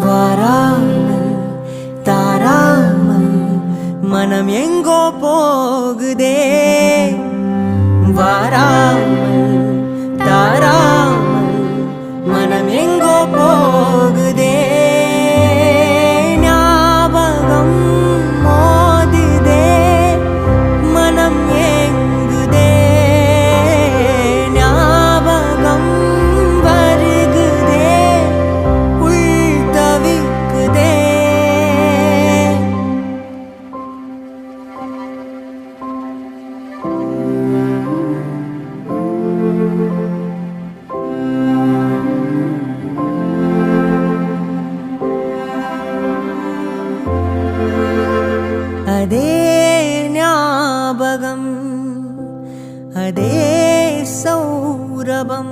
வாராமல் தாராமல் மனம் எங்கோ போகுதே. வாராமல் தாராமல் மனம் எங்கோ போகுதே. ஞாபகம் மோதுதே, மனம் ஏங்குதே. ஞாபகம் வருகுதே, உள் தவிக்குதே. அதே ஞாபகம், அதே சௌரபம்.